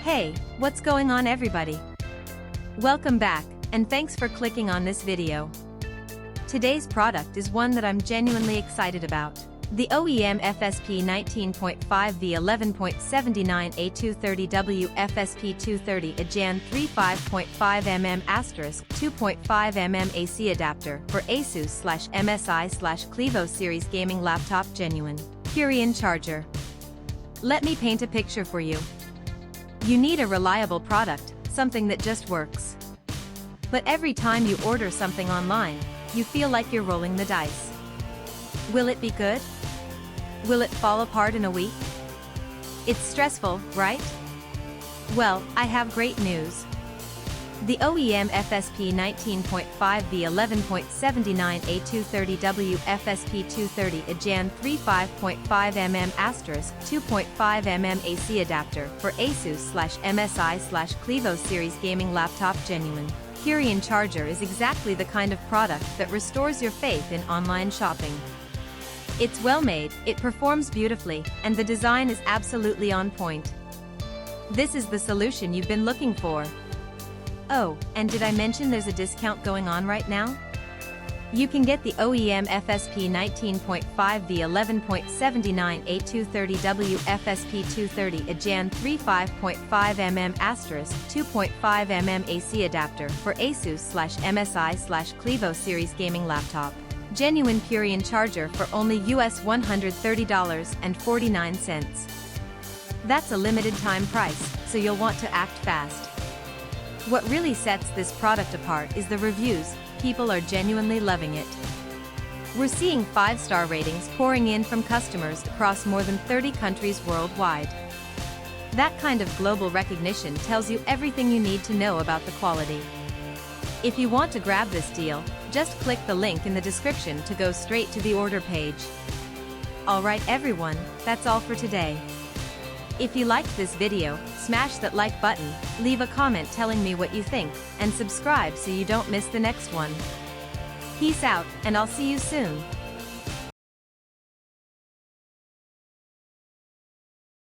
Hey, what's going on everybody? Welcome back, and thanks for clicking on this video. Today's product is one that I'm genuinely excited about. The OEM FSP 19.5V 11.79A 230W FSP230-AJAN3 5.5mm * 2.5mm AC Adapter for ASUS/MSI/Clevo series gaming laptop genuine Puryuan charger. Let me paint a picture for you. You need a reliable product, something that just works. But every time you order something online, you feel like you're rolling the dice. Will it be good? Will it fall apart in a week? It's stressful, right? Well, I have great news. The OEM FSP 19.5V 11.79A 230W FSP230-AJAN3 5.5mm * 2.5mm AC Adapter for ASUS/MSI/Clevo series gaming laptop genuine Puryuan charger is exactly the kind of product that restores your faith in online shopping. It's well made, it performs beautifully, and the design is absolutely on point. This is the solution you've been looking for. Oh, and did I mention there's a discount going on right now? You can get the OEM FSP 19.5V 11.79A 230W FSP230-AJAN3 5.5mm * 2.5mm AC Adapter for ASUS/MSI/Clevo series gaming laptop genuine Puryuan charger for only US $130.49. That's a limited time price, so you'll want to act fast. What really sets this product apart is the reviews. People are genuinely loving it. We're seeing 5-star ratings pouring in from customers across more than 30 countries worldwide. That kind of global recognition tells you everything you need to know about the quality. If you want to grab this deal, just click the link in the description to go straight to the order page. Alright everyone, that's all for today. If you liked this video, smash that like button, leave a comment telling me what you think, and subscribe so you don't miss the next one. Peace out, and I'll see you soon.